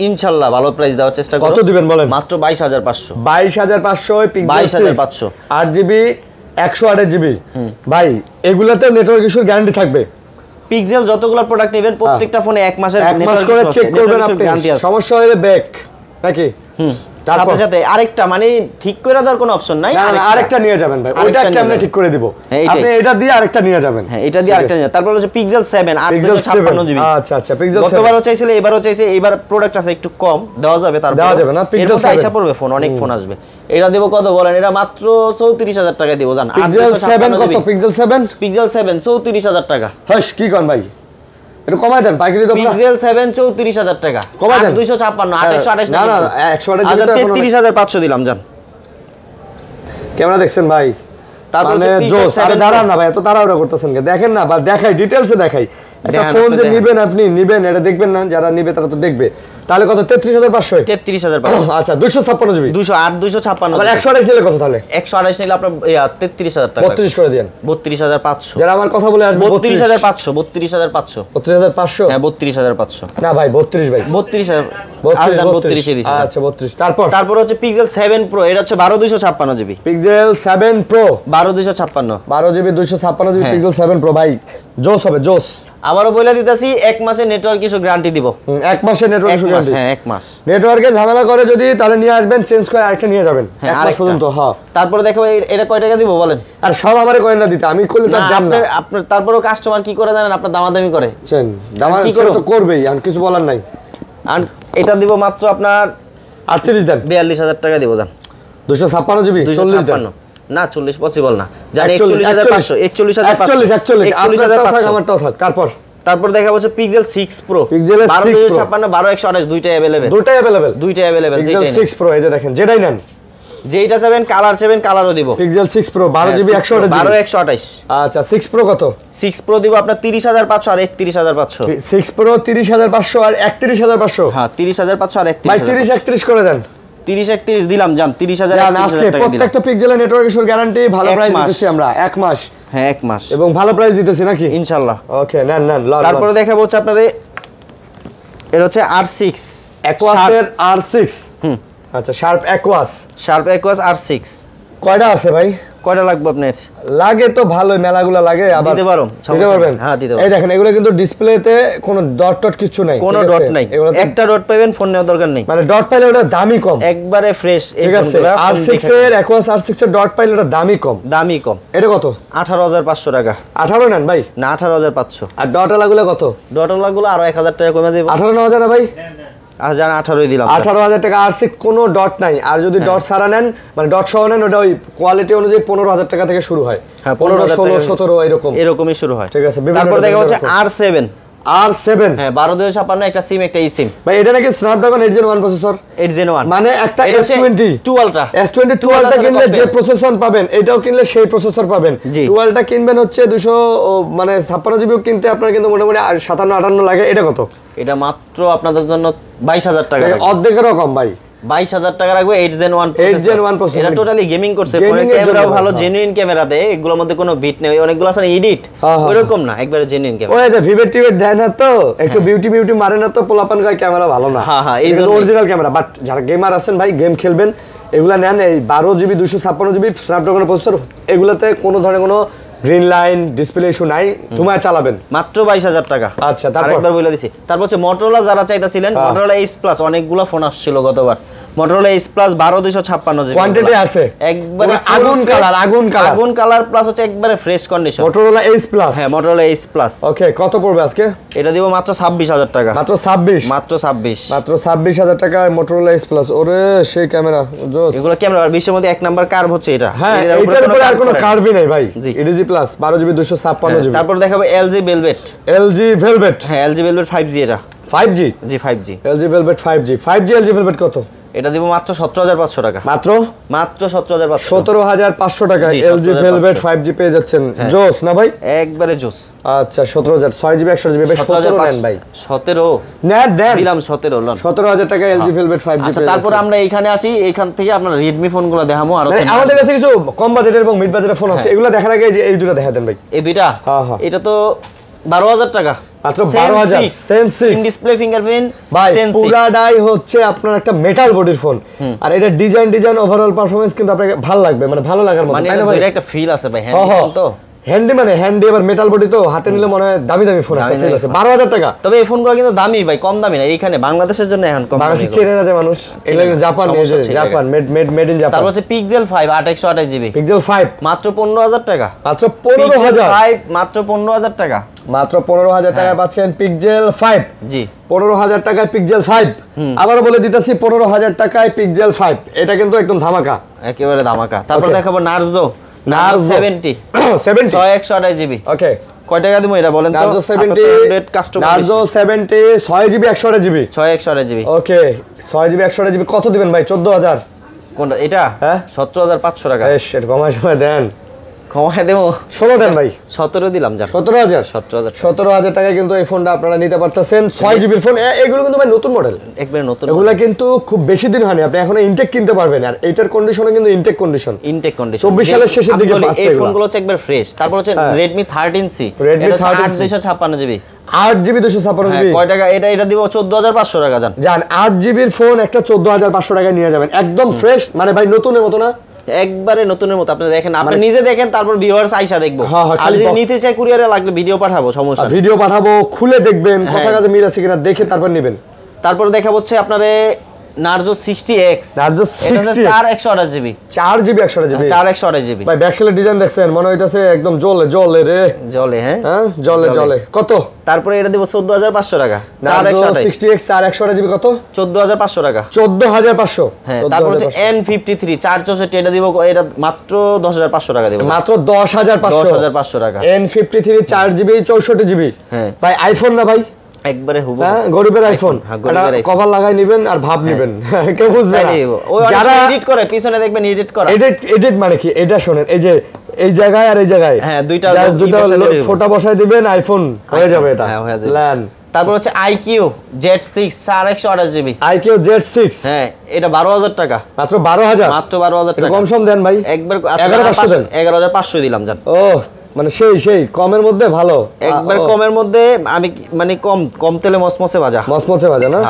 ইনশাআল্লাহ, ভালো প্রাইস দেওয়ার চেষ্টা করব।
কত দিবেন বলেন?
মাত্র 22,500।
22,500 পিক্সেল
22,500
8GB 128GB। ভাই এগুলাতে নেটওয়ার্ক ইস্যুর গ্যারান্টি থাকবে।
পিক্সেল যতগুলো প্রোডাক্ট নেবেন প্রত্যেকটা ফোনে 1 মাসের
1 মাস করে চেক করবেন আপনি, সমস্যা হলে ব্যাক নাকি।
তারপর সাথে আরেকটা মানে ঠিক করে দেওয়ার কোনো অপশন নাই,
আরেকটা নিয়ে যাবেন ভাই, ওইটা কেমনে ঠিক করে দিব? আপনি এটা দিয়ে আরেকটা নিয়ে যাবেন।
হ্যাঁ এটা দিয়ে আরেকটা নিয়ে। তারপর হচ্ছে পিক্সেল 7 856GB।
আচ্ছা পিক্সেল 7
গতবারও চাইছিল, এবারও চাইছে, এবার প্রোডাক্ট আছে একটু কম দেওয়া যাবে, তারপর
দেওয়া যাবে না। পিক্সেল 7
আইসা পড়বে ফোন, অনেক ফোন আসবে। এটা দেব কত বলেন? এটা মাত্র 34,000 টাকা দেব জান।
পিক্সেল 7 কত? পিক্সেল 7
34,000 টাকা।
হাস কি কোন ভাই, একটু কমাই দেন, পাইকারি তো
পিক্সেল 7 34,000 টাকা
কমাই দেন।
256 128
না 128 দিলে তো
33,500 দিলাম জান।
ক্যামেরা দেখছেন ভাই?
তারপরে
জোস। আরে দাঁড়ান না ভাই, এত তাড়াহুড়া করতেছেন কেন? দেখেন না, বা দেখাই ডিটেইলসে দেখাই। একটা ফোন যে নিবেন আপনি নিবেন, এটা দেখবেন না, যারা নিবে তারা তো দেখবে। তাহলে কত? 33,500।
33,500।
আচ্ছা 256GB।
208 256।
আর 128 দিলে কত তাহলে?
128 নিলে আপনার 33,000 টাকা।
32 করে দেন।
32,500।
যারা আমার কথা বলে আসবে
32,500 32,500
32,500।
হ্যাঁ 32,500
না ভাই 32 ভাই
32,000 32 দিছি।
আচ্ছা 32। তারপর
হচ্ছে পিক্সেল 7 প্রো, এটা হচ্ছে 12,256GB।
Pixel 7 pro
12,256
12GB 256GB pixel 7 pro ভাই জোস হবে জোস।
আবারও বলে দিতেছি 1 মাসের নেটওয়ার্ক ইস্যু গ্যারান্টি দিব।
1 মাসের নেটওয়ার্ক ইস্যু গ্যারান্টি।
হ্যাঁ 1 মাস।
নেটওয়ার্কে ঝামেলা করে যদি তাহলে নিয়ে আসবেন, চেঞ্জ করে আরেকটা নিয়ে যাবেন 1 মাস পর্যন্ত। হ্যাঁ
তারপর দেখো এটা কয় টাকা দিব বলেন?
আর সব আমারে কয়েন না দিতে, আমি করলে তো দাম না।
আপনার তারপরও কাস্টমার কি করে জানেন? আপনার দামাদামি করে।
দামাদামি তো করবেই, আর কিছু বলার নাই।
আর এটা দিব মাত্র আপনার
38 দেন।
42,000 টাকা দিব জান।
256GB 40 দেন।
না 40 পসিবল না জানি। 41,500
41,500 আমারটাও থাক। তারপর
দেখা হচ্ছে পিক্সেল 6 প্রো।
পিক্সেল 6 প্রো
12,128 দুইটাই अवेलेबल।
দুইটাই अवेलेबल। পিক্সেল 6 প্রো এই যে দেখেন, যেটাই নেন,
যেইটা চাবেন কালার চাবেন কালারও দিব।
Pixel 6 pro 12GB 128GB
12,128।
আচ্ছা 6 প্রো কত?
6 প্রো দিব আপনার 30,500 আর 31,500।
6 প্রো 30,500 আর 31,500।
হ্যাঁ 30,500 আর 31,500
ভাই 30 31 করে দেন।
30 31 দিলাম জান। 30,000
আজকে প্রত্যেকটা পিক্সেলের নেটওয়ার্ক ইস্যুর গ্যারান্টি, ভালো প্রাইস দিতেছি আমরা 1 মাস।
হ্যাঁ 1 মাস
এবং ভালো প্রাইস দিতেছি নাকি
ইনশাআল্লাহ।
ওকে নেন।
তারপরে দেখাবো হচ্ছে আপনারে এটা হচ্ছে R6
অ্যাকোয়াসের R6। আচ্ছা শার্প অ্যাকোয়াস R6 কয়টা আছে ভাই?
কয়টা লাগবে আপনার?
লাগে তো ভালোই, মেলাগুলা লাগে। আবার
দিতে পারো,
দিতে পারবেন?
হ্যাঁ দিতে পারো।
এই দেখেন এগুলো কিন্তু ডিসপ্লেতে কোনো ডট কিছু নাই,
কোনো ডট নাই। একটা ডট পাবেন, ফোন নেওয়ার দরকার নেই।
মানে ডট পাইলে ওটা দামই কম,
একবারে ফ্রেশ।
ঠিক আছে। R6 এর অ্যাকোয়াস R6 এর ডট পাইলে ওটা দামই কম।
এটা
কত?
18,500 টাকা।
18 নেন ভাই?
না 18,500।
আর ডট আলাগুলো কত?
ডট আলাগুলো আরো 1,000 টাকা কমে দেব।
18,000 না ভাই?
আচ্ছা 18 দিলাম।
18,000 টাকা R6 কোনো ডট নাই। আর যদি ডট ছাড়া নেন, মানে ডট সহ নেন, ওটা ওই কোয়ালিটি অনুযায়ী 15,000 টাকা থেকে শুরু হয়।
হ্যাঁ
15 16 17
এরকমই শুরু হয়,
ঠিক আছে।
তারপর দেখা হচ্ছে R7 হ্যাঁ 12,256 একটা সিম একটা eSIM
ভাই। এটা নাকি স্ন্যাপড্রাগন 8 Gen 1 প্রসেসর।
8 Gen 1
মানে একটা S22
Ultra
Ultra কিনলে যে প্রসেসর পাবেন, এটাও কিনলে সেই প্রসেসর পাবেন। 2 Ultra কিনবেন হচ্ছে 200 মানে 56GB কিনতে আপনার কিন্তু মোটামুটি 57 58 লাগে। এটা কত?
এটা মাত্র আপনাদের জন্য 22,000 টাকা।
অর্ধেকেরও কম ভাই।
22,000 টাকা রাখবে 8 Gen 1
প্রসেসর।
এটা টোটালি গেমিং করছে, ফোনের ক্যামেরাও ভালো, জেনুইন ক্যামেরা দেয়, এগুলোর মধ্যে কোনো বিট নেই, অনেকগুলো আছে এডিট, ওইরকম না, একবারে জেনুইন ক্যামেরা।
ওই যে ভিভেট টিভেট দেয় না তো, একটু বিউটি বিউটি মারে না তো, পোলাপান গায় ক্যামেরা ভালো না।
হ্যাঁ
এই অরিজিনাল ক্যামেরা। বাট যারা গেমার আছেন ভাই, গেম খেলবেন, এগুলা নেন, এই 12GB 256GB স্ন্যাপড্রাগন প্রসেসর, এগুলাতে কোনো ধরনের কোনো গ্রিন লাইন ডিসপ্লে ইস্যু নাই, তোমায় চালাবেন
মাত্র 22,000 টাকা।
আচ্ছা, তারপর
আরেকবার বলে দিছি। তারপর হচ্ছে Motorola যারা চাইতাছিলেন, Motorola Ace Plus অনেকগুলো ফোন আসছিল গতবার, Motorola Ace Plus 12256
কোয়ান্টিটি আছে,
একবারে
আগুন কালার
প্লাস হচ্ছে একবারে fresh condition.
Motorola Ace Plus,
হ্যাঁ Motorola Ace Plus।
ওকে, কত পড়বে আজকে?
এটা দিব মাত্র 26,000 টাকা।
মাত্র 26?
মাত্র 26।
মাত্র 26,000 টাকায় Motorola Ace Plus। ওরে সেই ক্যামেরা জোস।
এগুলো ক্যামেরা আর 20 এর মধ্যে এক নাম্বার কার্ভ হচ্ছে এটা।
হ্যাঁ, এটার উপরে আর কোনো কার্ভই নাই ভাই। EDG Plus 12GB 256GB।
তারপর দেখাবো LG Velvet।
LG Velvet,
হ্যাঁ LG Velvet 5G এটা।
5G?
জি 5G।
LG Velvet 5G LG Velvet কত?
এটা দিব মাত্র 17,500 টাকা।
মাত্র
17,500।
17,500 টাকায় LG Velvet 5G পেয়ে যাচ্ছেন। জোস না ভাই?
একবারে জোস।
আচ্ছা 17,000, 6GB 128GB, 17 নেন ভাই।
17
নেন
দিলাম 17 লন।
17,000 টাকায় LG Velvet 5G
আচ্ছা,
পেয়ে
তারপর আমরা এইখানে আসি, এইখান থেকে আপনারা Redmi ফোনগুলো দেখামু। আর
আমাদের কাছে কিছু কম বাজেটের এবং মিড বাজেটের ফোন আছে, এগুলো দেখার আগে এই দুটো দেখা দেন ভাই।
এই দুইটা?
হ্যাঁ হ্যাঁ।
এটা তো 12,000 টাকা
মাত্র। 12,000 সেন্স 6
ডিসপ্লে ফিঙ্গারপ্রিন্ট
ভাই, পুরাটাই হচ্ছে আপনার একটা মেটাল বডির ফোন, আর এটা ডিজাইন ওভারঅল পারফরম্যান্স কিন্তু আপনাকে ভালো লাগবে, মানে ভালো লাগার মতো,
মানে
তাই না ভাই?
একটা ফিল আছে ভাই। হ্যাঁ তো
হ্যান্ডি, মানে হ্যান্ডি আবার মেটাল বডি, তো হাতে নিলে মনে হয় দামি দামি ফোন একটা ফিল আছে। 12,000 টাকা।
তবে এই ফোনগুলো কিন্তু দামি ভাই, কম দামি না। এইখানে বাংলাদেশের জন্য এখন কম,
বাংলাদেশে চেনে না যে মানুষ, এগুলো জাপান মেড ইন জাপান।
তারপর হচ্ছে Pixel 5 828GB।
Pixel 5
মাত্র 15,000 টাকা।
মাত্র 15,000?
5 মাত্র 15,000 টাকা।
মাত্র 15,000 টাকায় পাচ্ছেন Pixel 5।
জি
15,000 টাকায় Pixel 5। আবারও বলে দিতেছি 15,000 টাকায় Pixel 5, এটা কিন্তু একদম ধামাকা,
একেবারে ধামাকা। তারপর দেখাবো Narzo 70 128GB।
ওকে,
কয় টাকা দিব এটা বলেন তো?
Narzo 70 Narzo 70 6GB 128GB।
128GB।
ওকে, 6GB 128GB কত দিবেন ভাই? 14,000?
কোনটা এটা?
হ্যাঁ
17,500 টাকা।
বেশ, এটা কমায় সময় দেন।
কমায় দেবো
16 দেন ভাই।
17 দিলাম যা।
17,000?
17,000
টাকায় কিন্তু এই ফোনটা আপনারা নিতে পারতেছেন। 6GB ফোন, এগুলো কিন্তু ভাই নতুন মডেল,
একবারে নতুন।
এগুলো কিন্তু খুব বেশি দিন হয়নি, আপনি এখন ইনটেক কিনতে পারবেন। আর এটার কন্ডিশনও কিন্তু ইনটেক কন্ডিশন। 24 সালের শেষের দিকে পাচ্ছে
এই ফোনগুলো হচ্ছে একবার ফ্রেশ। তারপর হচ্ছে Redmi 13C।
Redmi 13C
856GB।
8GB 256GB।
কয় টাকা এটা? এটা দিব 14,500 টাকা জান।
8GB এর ফোন একটা 14,500 টাকায় নিয়ে যাবেন, একদম ফ্রেশ, মানে ভাই নতুনের মতো না,
একবারে নতুনের মতো। আপনি দেখেন, আপনি নিজে দেখেন, তারপর ভিউয়ার্স আইসা দেখবো। আর যদি নিতে চাই কুরিয়ারে লাগলে ভিডিও পাঠাবো, সমস্যা নেই।
ভিডিও পাঠাবো, খুলে দেখবেন কথা কাজে মিল আছে কিনা, দেখে তারপর নেবেন।
তারপর দেখা হচ্ছে আপনারে Narzo 60X।
Narzo 60X
4/128GB।
4GB 128GB।
4/128GB।
ভাই ব্যাকসাইডের ডিজাইন দেখছেন, মনে হইতাছে একদম জ্বলে রে।
জ্বলে? হ্যাঁ
জ্বলে। কত?
তারপরে এটা দিব 14,500 টাকা।
Narzo 60X 4/128GB কত?
14,500 টাকা।
14,500?
হ্যাঁ। তারপর হচ্ছে N53 464, এটা দিব, এটা মাত্র 10,500 টাকা দিব।
মাত্র 10,500
টাকা।
N53 4GB 64GB।
হ্যাঁ।
ভাই আইফোন না ভাই,
একবারে হুবহু।
হ্যাঁ, গরিবের আইফোন। কভার লাগাই নেবেন আর ভাব নেবেন, কেউ বুঝবে না।
যারা এডিট করে পিছনে দেখবেন এডিট করা।
এডিট মানে কি? এটা শুনেন, এই যে এই জায়গায় আর এই জায়গায়,
হ্যাঁ, দুইটা
ফোটা বসাই দিবেন, আইফোন হয়ে যাবে এটা। ল্যান।
তারপর হচ্ছে IQ Z6 4/128GB।
IQ Z6,
হ্যাঁ, এটা 12,000 টাকা।
মাত্র 12,000?
মাত্র 12,000 টাকা।
কম সম দেন ভাই।
একবার
11,500 দেন।
11,500 দিলাম জান।
ও মানে সেই কমের মধ্যে ভালো,
একবার কমের মধ্যে। আমি মানে কম তেলে মসমসে ভাজা না।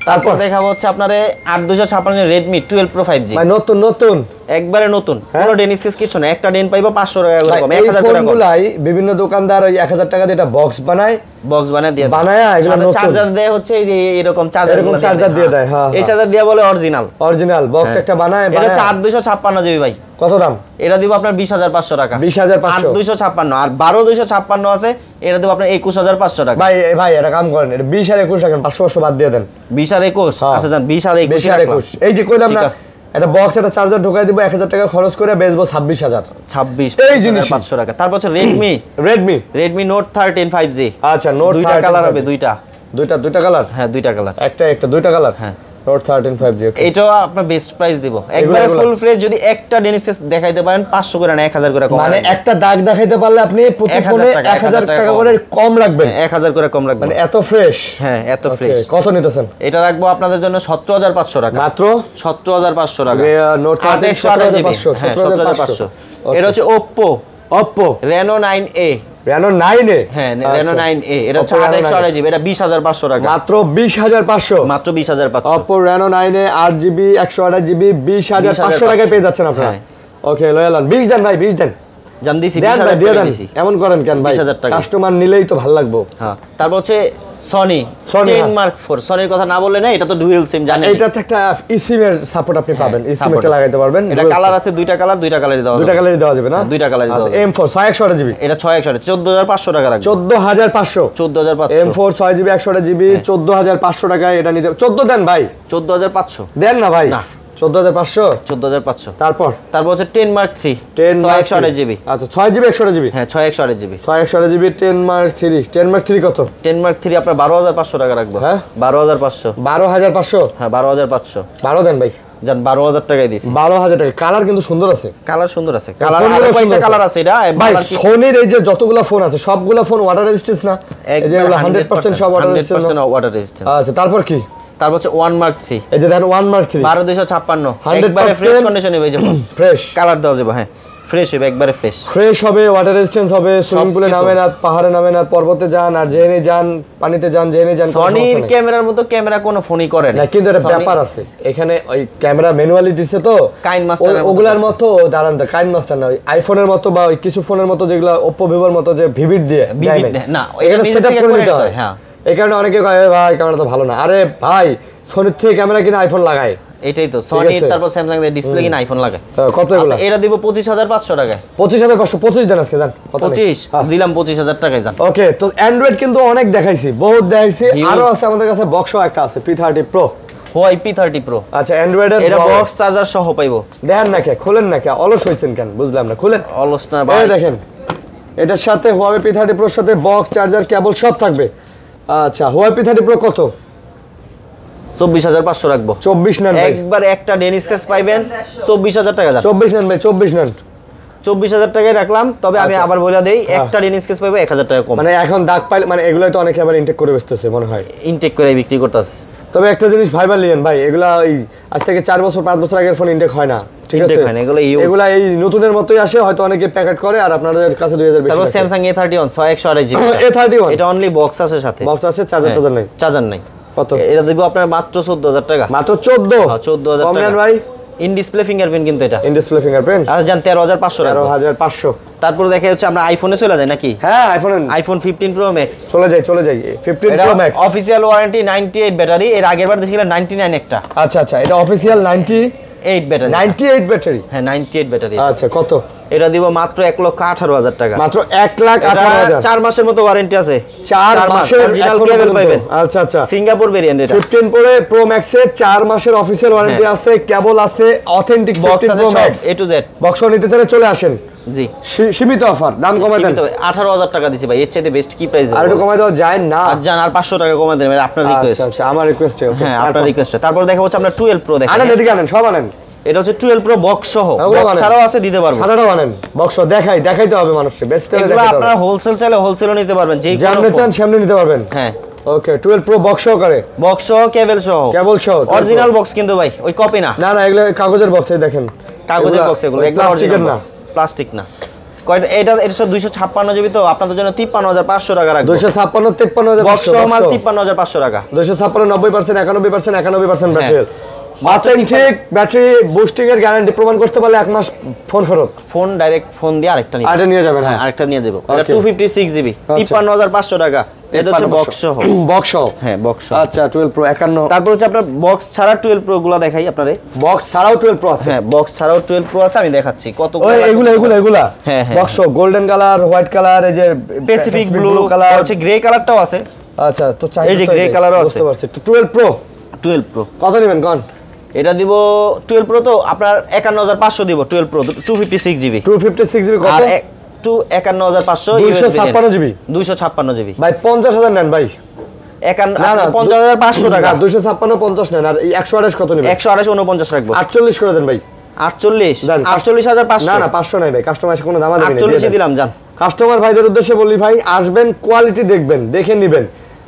তারপর দেখাবো হচ্ছে আপনারে 8/256 Redmi 12 Pro 5G।
ভাই নতুন
একবারে নতুন, কোনো ডেনিস কিছু না। একটা ডেন পাইবো 500 টাকা করে কম, 1000 টাকা কম।
ফোনগুলাই বিভিন্ন দোকানদার ওই 1000 টাকা দিয়ে এটা বক্স বানায় এগুলো নতুন
চার্জার দেয় হচ্ছে এই যে এরকম
চার্জার দিয়ে দেয়। হ্যাঁ,
এই চার্জার দিয়ে বলে অরিজিনাল
বক্স একটা বানায়।
এটা 8/256GB ভাই।
কত দাম?
এটা দিব আপনার 20,500 টাকা।
20,500?
8/256 আর 12/256 আছে, এটা দিব আপনার 21,500 টাকা।
ভাই এটা কাম করেন, এটা 20 আর 21 রাখেন, 500 বাদ দিয়ে দেন।
20 আর 21? আচ্ছা জান, 20 আর 21।
এই যে কইলাম না, একটা বক্স একটা চার্জার ঢোকাই দিব, 1000 টাকা খরচ করে বেচবো 26,000।
26,500 টাকা। তারপর হচ্ছে Redmi Note 13 5G।
আচ্ছা, Note 13
দুইটা কালার হবে, দুইটা
কালার।
হ্যাঁ, দুইটা কালার।
একটা দুইটা কালার।
হ্যাঁ।
নোট 13 5G
এটাও আপনার বেস্ট প্রাইস দিব একবারে ফুল ফ্রেশ। যদি একটা ডেনিস কেস দেখাইতে পারেন 500 করে না 1000 করে কম,
মানে একটা দাগ দেখাইতে পারলে আপনি প্রতি ফোনে 1000 টাকা করে কম রাখবেন।
1000 করে কম রাখবেন,
মানে এত ফ্রেশ।
হ্যাঁ এত ফ্রেশ।
কত নিতেছেন?
এটা রাখবো আপনাদের জন্য 17500 টাকা,
মাত্র
17500 টাকা।
নোট 17500
17500। এটা হচ্ছে Oppo Reno 9A,
Reno 9A,
হ্যাঁ Reno 9A, এটা হচ্ছে 828GB, এটা 20500 টাকা,
মাত্র 20500,
মাত্র 20500।
Oppo Reno 9A 8GB 128GB 20500 টাকায় পেয়ে যাচ্ছেন আপনারা। ওকে লয়াল 20 দেন ভাই, 20 দেন।
জান দিছি,
দেন ভাই, দিয়ে দেন। এমন করেন কেন ভাই,
20000 টাকা
কাস্টমার নিলেই তো ভালো লাগবে।
হ্যাঁ তারপর হচ্ছে Sony 10 Mark 4, সনির কথা না বললে না, এটা তো ডুয়াল সিম জানেন।
এটাতে একটা eSIM এর সাপোর্ট আপনি পাবেন, eSIM এটা লাগাইতে পারবেন।
এটা কালার আছে, দুইটা কালারই দেওয়া যাবে,
দুইটা কালারই দেওয়া যাবে না?
দুইটা কালারই দেওয়া যাবে।
M4 6128GB,
এটা 6128, 14500 টাকা রাখবেন।
14500,
14500।
M4 6GB 128GB 14500 টাকায় এটা নিতে। 14 দেন ভাই,
14500
দেন না ভাই। 14500,
14500।
তারপর
হচ্ছে 10 Mark 3 128GB।
আচ্ছা 6GB 128GB,
হ্যাঁ 628GB,
128GB 10 Mark 3। 10 Mark 3 কত?
10 Mark 3 আপনার 12500 টাকা রাখবো।
হ্যাঁ
12500,
12500,
হ্যাঁ 12500।
12 দেন ভাই,
জান 12000 টাকায় দিছি।
12000 টাকা। কালার কিন্তু সুন্দর আছে,
কালার সুন্দর আছে, কালার
ফোনের
আরো
সুন্দর
কয়টা
আছে।
কালার আছে এটা
ভাই সোনির এই যে যতগুলা ফোন আছে সবগুলা ফোন ওয়াটার রেজিস্ট্যান্স না? এই যে এগুলো 100% সব ওয়াটার রেজিস্ট্যান্স।
100% water resistance.
আচ্ছা তারপর কি?
তারপর হচ্ছে 1 Mark 3,
এই যে দেখেন 1 Mark 3
12256, একবারে ফ্রেশ কন্ডিশনে হয়ে যাবে,
ফ্রেশ
কালার দেওয়া যাবে, হ্যাঁ ফ্রেশ হবে, একবারে ফ্রেশ।
ফ্রেশ হবে, ওয়াটার রেজিস্ট্যান্স হবে, সুইমিং পুলে নামেন আর পাহাড়ে নামেন আর পর্বতে যান আর যেখানে যান, পানিতে যান, যেখানে যান।
সনির ক্যামেরার মতো ক্যামেরা কোনো ফোনই করে না,
কিন্তু একটা ব্যাপার আছে এখানে, ওই ক্যামেরা ম্যানুয়ালি দিছে তো
কাইন মাস্টার,
ওগুলার মতো দাঁড়ান তো, কাইন মাস্টার না, ওই আইফোনের মতো বা ওই কিছু ফোনের মতো যেগুলো Oppo Vivoর মতো যে ভিভিড দিয়ে
না,
এখানে সেটআপ করে নিতে হয়।
হ্যাঁ
এই কারণে অনেকে কয় ভাই ক্যামেরা তো ভালো না। আরে ভাই সনির থেকে ক্যামেরা কিনে আইফোন লাগায়,
এটাই তো সনি। তারপর স্যামসাং এর ডিসপ্লে কিনা আইফোন লাগে।
কত এগুলা?
এটা দিব 25500 টাকায়।
25500, 25 দেন আজকে, জান কত?
25 দিলাম, 25000 টাকায় জান।
ওকে তো অ্যান্ড্রয়েড কিন্তু অনেক দেখাইছি, বহুত দেখাইছি, আরো আছে আমাদের কাছে। বক্সও একটা আছে P30 Pro,
why P30 Pro।
আচ্ছা অ্যান্ড্রয়েডের
এটা বক্স চার্জার সহ পাইবো।
দেখেন না কে, খুলেন না কে, অলস হইছেন কেন বুঝলাম না, খুলেন।
অলস না ভাই,
এই দেখেন এটার সাথে Huawei P30 Pro এর সাথে বক্স, চার্জার, কেবল সব থাকবে। আচ্ছা Huawei P30 Pro কত?
24500 রাখবো।
24 নেন ভাই,
একবার একটা ডেনিস কেস পাইবেন 24000 টাকা যান।
24 নেন ভাই, 24 নেন।
24000 টাকায় রাখলাম। তবে আমি আবার বলে দেই, একটা ডেনিস কেস পাইবো 1000 টাকা কম।
মানে এখন দাগ পাইলে, মানে এগুলাই তো অনেকে আবার ইনটেক করে বেচতেছে মনে হয়,
ইনটেক করে বিক্রি করতেছে।
তবে একটা জিনিস ভাইবার লিয়েন ভাই, এগুলা ওই আজ থেকে 4 বছর 5 বছর আগের ফোন ইনটেক হয় না, ঠিক আছে? এগুলা এই নতুনের মতোই আসে, হয়তো অনেকে প্যাকেট করে আর আপনাদের কাছে 2000 বেশি।
তারপর স্যামসাং A31 6128GB,
A31
এটা অনলি বক্স আছে সাথে,
বক্স আছে, চার্জার টার্জার নাই,
চার্জার নাই।
কত?
এটা দিব আপনার মাত্র 14000 টাকা।
মাত্র 14?
হ্যাঁ 14000
কম
টাকা
নেন ভাই।
ইন ডিসপ্লে ফিঙ্গারপ্রিন্ট কিন্তু এটা,
ইন ডিসপ্লে ফিঙ্গারপ্রিন্ট।
আর জান 13500 টাকা।
13500।
তারপর দেখা হচ্ছে আমরা আইফোনে চলে যাই নাকি?
হ্যাঁ
আইফোন 15 Pro Max
চলে যাই 15 Pro Max।
Official warranty 98 battery, এর আগের বার দেখছিলাম 99 একটা।
আচ্ছা এটা অফিশিয়াল
98 ব্যাটারি,
98 ব্যাটারি,
হ্যাঁ 98 ব্যাটারি।
আচ্ছা কত?
এটা দিব মাত্র 1,18,000 টাকা।
মাত্র 1,18,000।
4 মাসের মতো ওয়ারেন্টি আছে,
4 মাসের
অরিজিনাল কেবল পাবেন।
আচ্ছা
সিঙ্গাপুর ভেরিয়েন্ট এটা।
15 Pro Max এর 4 মাসের অফিশিয়াল ওয়ারেন্টি আছে, কেবল আছে, authentic 15 Pro Max
A to Z।
Box নিতে চাইলে চলে আসেন।
জি
সীমিত অফার, দাম কমায় দেন।
18000 টাকা দিছি ভাই, এর চাইতে বেস্ট কি প্রাইস দেব?
আর একটু কমায় দেওয়া যায় না?
আর জান আর 500 টাকা কমায় দেন, আপনার রিকোয়েস্ট।
আচ্ছা আমার রিকোয়েস্ট। ওকে
হ্যাঁ আপনার রিকোয়েস্ট। তারপর দেখা হচ্ছে আমরা 12 Pro দেখেন।
আনেন, এদিকে আনেন, সব আনেন।
এটা হচ্ছে 12 Pro বক্স সহ, বক্স ছাড়াও আছে, দিতে পারবো।
সাদাটাও আনেন, বক্স দেখাইতে হবে মানুষকে, বেচতে হলে দেখাইতে হবে।
আপনারা হোলসেল চাইলে হোলসেলও নিতে পারবেন, যেই
যেমন চান সেমনি নিতে পারবেন।
হ্যাঁ
ওকে 12 Pro বক্স সহ করে,
বক্স সহ, কেবল সহ, অরিজিনাল বক্স কিন্তু ভাই, ওই কপি না।
না এগুলো কাগজের বক্স, এই দেখেন
কাগজের বক্স, এগুলো
প্লাস্টিকের না,
প্লাস্টিক না। কয়টা এটা 256GB, তো আপনাদের জন্য 53500 টাকা রাখবো।
256 53500
বক্স সহ মাল 53500 টাকা।
256 90% 91% ব্যাটারি, অথেন্টিক ব্যাটারি বুস্টিং এর গ্যারান্টি, প্রমাণ করতে পারলে 1 মাস ফোন ফেরত।
ফোন ডাইরেক্ট ফোন দিয়ে আরেকটা
নিয়ে যাবেন।
হ্যাঁ আরেকটা নিয়ে যাব। এটা 256GB 53500 টাকা। এটা হচ্ছে বক্স সহ, হ্যাঁ বক্স সহ।
আচ্ছা 12 Pro 51।
তারপর হচ্ছে আপনার বক্স ছাড়া 12 Pro গুলো দেখাই আপনারে।
বক্স ছাড়াও 12 Pro আছে?
হ্যাঁ বক্স ছাড়াও 12 Pro আছে, আমি দেখাচ্ছি কত।
ওই এগুলা
হ্যাঁ
box golden colour, white colour, এই যে
প্যাসিফিক ব্লু কালার, হচ্ছে গ্রে কালারটাও আছে।
আচ্ছা তো চাই,
এই যে গ্রে কালারও আছে,
বুঝতে পারছি। তো 12 Pro কত নেবেন কোন?
এটা দিব 12 Pro তো আপনার 51500 দিব। 12 Pro 256GB
কত?
আর 51500
256GB
256GB
ভাই 50000 নেন ভাই।
50,500 টাকা।
256 50 নেন, আর 128 কত নেবেন?
128 49 রাখবো।
48 করে দেন ভাই।
48,500।
না না 500 নাই ভাই, কাস্টমার এসে কোনো দাম দিবেন না।
48 দিলাম জান।
কাস্টমার ভাইদের উদ্দেশ্যে বলি ভাই, আসবেন, কোয়ালিটি দেখবেন, দেখে নেবেন।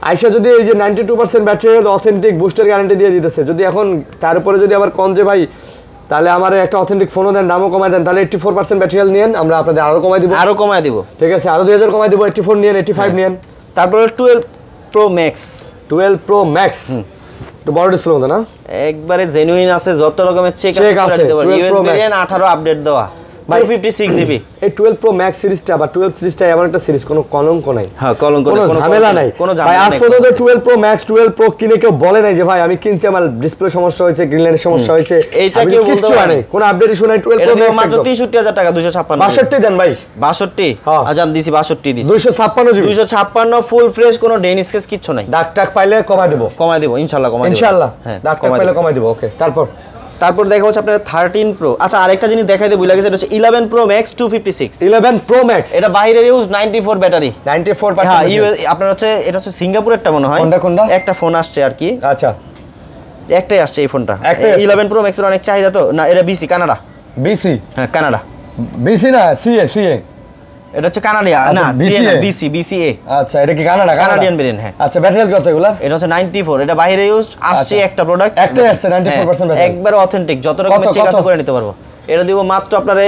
আইসা যদি এই যে 92% battery health authentic booster guarantee দিয়ে দিতেছে, যদি এখন তার উপরে যদি আবার কম যে ভাই তাহলে আমার একটা অথেন্টিক ফোনও দেন, দামও কমায় দেন, তাহলে 84% ব্যাটারি হেলথ নিয়েন, আমরা আপনাদের আরো কমাই দিব। ঠিক আছে, আরো 2000 কমাই দিব, 84 নিয়েন, 85 নিয়েন।
তারপরে 12 Pro Max।
12 Pro Max একটু বড় ডিসপ্লে মতো না,
একবারে জেনুইন আছে, যত রকমের চেক আছে। 12 Pro Max 18 আপডেট দেওয়া, 256 জিবি।
এই 12 Pro Max সিরিজটা বা 12 সিরিজটা এমন একটা সিরিজ, কোনো কলঙ্ক নাই।
হ্যাঁ, কলঙ্ক নাই,
কোনো ঝামেলা নাই ভাই। আজ পর্যন্ত 12 Pro Max 12 Pro কিনে কেউ বলে নাই যে ভাই আমি কিনছি আমার ডিসপ্লে সমস্যা হয়েছে, গ্রিন লাইনের সমস্যা হয়েছে,
এইটা কেউ বলতে পারে না।
কোনো আপডেট ইস্যু নাই। 12 Pro Max
মাত্র 63,000 টাকা। 256
62 দেন ভাই।
62 আজান দিছি, 62 দিছি।
256 জিবি,
256 ফুল ফ্রেশ, কোনো ডেন স্কেচ কিচ্ছু নাই।
দাগ টাক পাইলে কমাই দেব
ইনশাআল্লাহ
হ্যাঁ, দাগ টাক পাইলে কমাই দেব। ওকে,
তারপর দেখা হচ্ছে আপনার 13 Pro। আচ্ছা, আরেকটা জিনিস দেখাই দেব, ভুলে গেছে, এটা হচ্ছে 11 Pro Max 256।
11 Pro Max
এটা বাইরের ইউজ 94 ব্যাটারি,
94%।
হ্যাঁ, আপনার হচ্ছে এটা হচ্ছে সিঙ্গাপুরেরটা মনে হয়।
কোনটা
একটা ফোন আসছে আর কি।
আচ্ছা,
একটাই আসছে এই ফোনটা। 11 Pro Max এর অনেক চাহিদা তো না। এটা বিসি, কানাডা।
বিসি?
হ্যাঁ, কানাডা।
বিসি না সিএ?
এটা হচ্ছে কানাডিয়া, না বিসিএ।
আচ্ছা, এটা কি
কানাডিয়ান ভেরিয়েন্ট। হ্যাঁ।
আচ্ছা, ব্যাটারি হেলথ কত এগুলা?
এটা হচ্ছে 94। এটা বাইরে ইউজ আসছে একটা প্রোডাক্ট,
একটাই আসছে 94% ব্যাটারি,
একবার অথেন্টিক, যত রকমের চেক আছে করে নিতে পারবো। এটা দিব মাত্র আপনারে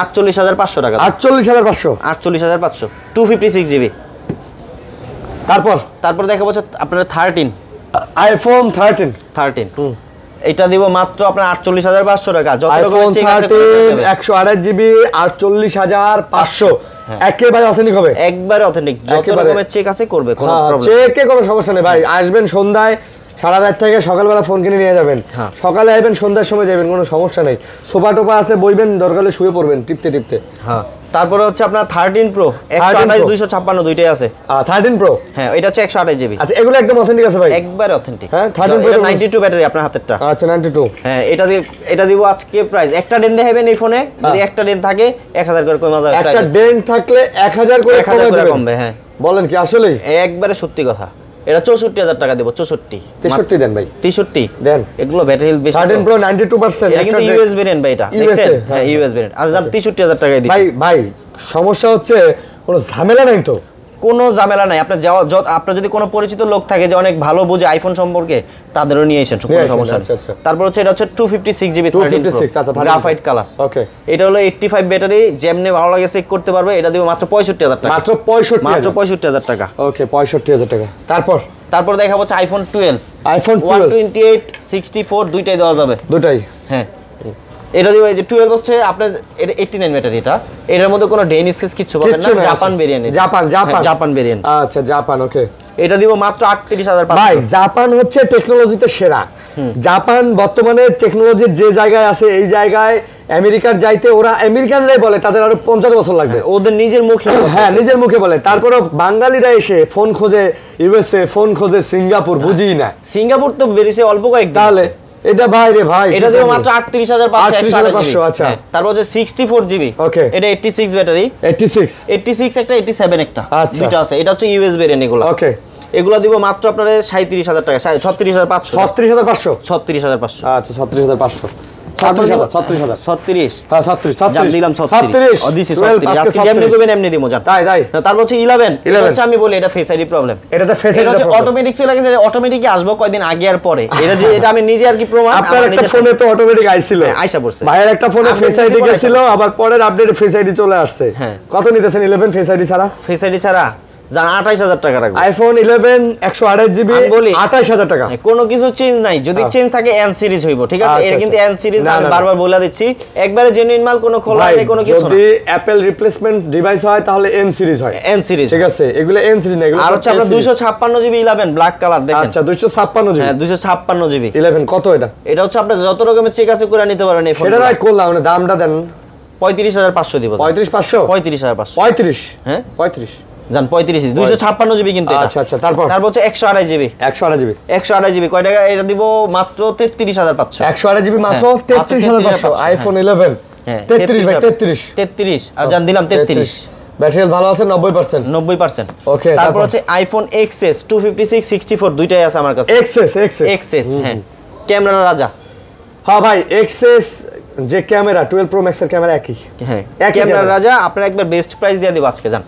48,500 টাকা।
48,500?
48,500, 256 জিবি। তারপর দেখা যাচ্ছে আপনার 13
আইফোন 13।
এটা দিব মাত্র আপনার 48,500 টাকা। যত
আইফোন 13 128 জিবি 48,500, একেবারে অথেন্টিক হবে,
একবারে অথেন্টিক, যত রকমের চেক আছে করবে, কোনো প্রবলেম,
চেকে কোনো সমস্যা নেই ভাই। আসবেন সন্ধ্যায়, সারা রাত থেকে সকালবেলা ফোন কিনে নিয়ে যাবেন, সকালে আসবেন, সন্ধ্যার সময় যাবেন, কোনো সমস্যা নেই। সোফা টোপা আছে, বইবেন, দরকার হলে শুয়ে পড়বেন টিপতে।
হ্যাঁ। তারপরে হচ্ছে আপনার 13 Pro 128 256 দুইটাই আছে।
13 Pro,
হ্যাঁ, এটা হচ্ছে 128 জিবি।
আচ্ছা, এগুলো একদম অথেন্টিক আছে ভাই,
একবারে অথেন্টিক।
হ্যাঁ, 13 Pro
92 ব্যাটারি আপনার হাতেরটা।
আচ্ছা, 92।
হ্যাঁ, এটা দিব আজকে প্রাইস, একটা ডেন দেখাবেন এই ফোনে, যদি একটা ডেন থাকে 1000 করে কমে যাবে।
একটা ডেন থাকলে 1000 করে
কমবে। হ্যাঁ,
বলেন কি আসলেই?
একবারে সত্যি কথা। এটা 64,000 টাকা দেব।
63 দেন ভাই।
63
দেন।
এগুলো ব্যাটারি হেলথ বেশি।
13 Pro 92%,
এটা কিন্তু ইউএস ভেরিয়েন্ট ভাই, এটা দেখছেন? হ্যাঁ, ইউএস ভেরিয়েন্ট। আজ দাম 63,000 টাকায় দিই
ভাই। সমস্যা হচ্ছে কোনো ঝামেলা নাই তো?
কোনো ঝামেলা নাই। আপনার যদি কোনো পরিচিত লোক থাকে যে অনেক ভালো বোঝে আইফোন সম্পর্কে, তাদেরও নিয়ে আসেন, কোনো সমস্যা নেই। তারপর হচ্ছে এটা হচ্ছে 256 জিবি 13 Pro, আচ্ছা, গ্রাফাইট কালার। ওকে, এটা হলো 85 ব্যাটারি, যেমনে ভালো লাগে চেক করতে পারবে। এটা দিব মাত্র 65,000 টাকা। মাত্র 65,000 টাকা।
ওকে, 65,000 টাকা।
তারপর দেখাবো হচ্ছে আইফোন 12। 128 64 দুইটাই দেওয়া যাবে, দুটাই। হ্যাঁ, এটা দিব। এই যে 12 হচ্ছে আপনার, এটা 89 ব্যাটারি। এটার মধ্যে কোনো ডেন স্কেচ কিছু পাবেন না, জাপান ভেরিয়েন্ট। Japan variant.
আচ্ছা, জাপান। ওকে,
এটা দিব মাত্র 38,500।
ভাই, জাপান হচ্ছে টেকনোলজিতে সেরা। জাপান বর্তমানে টেকনোলজির যে জায়গায় আছে, এই জায়গায় আমেরিকার যাইতে ওরা আমেরিকানরাই বলে তাদের আরো 50 বছর লাগবে, ওদের নিজের মুখে। হ্যাঁ, নিজের মুখে বলে। তারপরও বাঙালিরা এসে ফোন খোঁজে ইউএসএ, ফোন খোঁজে সিঙ্গাপুর, বুঝি না। সিঙ্গাপুর তো বেরিয়েছে অল্প কয়েক, তাহলে এটা ভাই রে ভাই, এটা দিব মাত্র 38,500। আচ্ছা, তারপর যে 64 জিবি, ওকে, এটা 86 ব্যাটারি। 86 একটা, 87 একটা, দুটো আছে। এটা হচ্ছে ইউএস ভেরিয়েন্ট এগুলো। ওকে, এগুলো দিব মাত্র আপনার 37,000 টাকা। 36,500। 36,500। 36,500। আচ্ছা, 36,500। 36,000। 36। হ্যাঁ, 36 দিলাম। 36 দিছি। 36 আজকে যেমনি করবেন এমনি দিমু, জান। তাই তারপর হচ্ছে 11 হচ্ছে আমি বলি এটা ফেস আইডি প্রবলেম। এটাতে ফেস আইডি প্রবলেম, অটোমেটিক চলে গেছে। অটোমেটিকই আসবে কয়দিন আগে আর পরে। এটা আমি নিজে আর কি প্রমাণ। আপনার একটা ফোনে তো অটোমেটিক আইছিল, আইসা পড়ছে। ভাইয়ের একটা ফোনে ফেস আইডি গেছিল, আবার পরের আপডেটে ফেস আইডি চলে আসছে। হ্যাঁ, কত নিতেছেন 11 ফেস আইডি ছাড়া? ফেস আইডি ছাড়া জান 28,000 টাকা রাখবো। আইফোন 11 128 জিবি 28,000 টাকা। কোনো কিছু চেঞ্জ নাই, যদি চেঞ্জ থাকে এন সিরিজ হইব, ঠিক আছে? এটা কিন্তু এন সিরিজ না, আমি বারবার বলে দিচ্ছি, একবারে জেনুইন মাল, কোনো খোলা নেই, কোনো কিছু না। যদি অ্যাপল রিপ্লেসমেন্ট ডিভাইস হয় তাহলে এন সিরিজ হয়, এন সিরিজ, ঠিক আছে? এগুলো এন সিরিজ না, এগুলো আর হচ্ছে আমরা 256 জিবি 11 ব্ল্যাক কালার দেখেন। আচ্ছা, 256 জিবি। হ্যাঁ, 256 জিবি 11 কত এটা? এটা হচ্ছে আপনি যত রকমের চেক আছে করে নিতে পারেন এই ফোন। সেটা রাই করলাম, মানে দামটা দেন। 35,500 দিব। 35,500। 35,500। 35। হ্যাঁ, 35 জান, 35 256 জিবি কিন্তু এটা। আচ্ছা, তারপর হচ্ছে 128 জিবি। 128 জিবি কয় টাকা? এটা দিব মাত্র 33,500। 128 জিবি মাত্র 33,500। আইফোন 11। হ্যাঁ, 33 ভাই, 33 আর জান দিলাম 33। ব্যাটারি হেলথ ভালো আছে 90%।
90%।
ওকে,
তারপর হচ্ছে আইফোন XS 256 64 দুইটাই আছে আমার কাছে। XS হ্যাঁ, ক্যামেরা রাজা।
হ্যাঁ ভাই, XS যে ক্যামেরা 12 Pro Max এর ক্যামেরা একই।
হ্যাঁ, ক্যামেরা রাজা। আপনার একবার বেস্ট প্রাইস দিয়ে দেব আজকে, জান।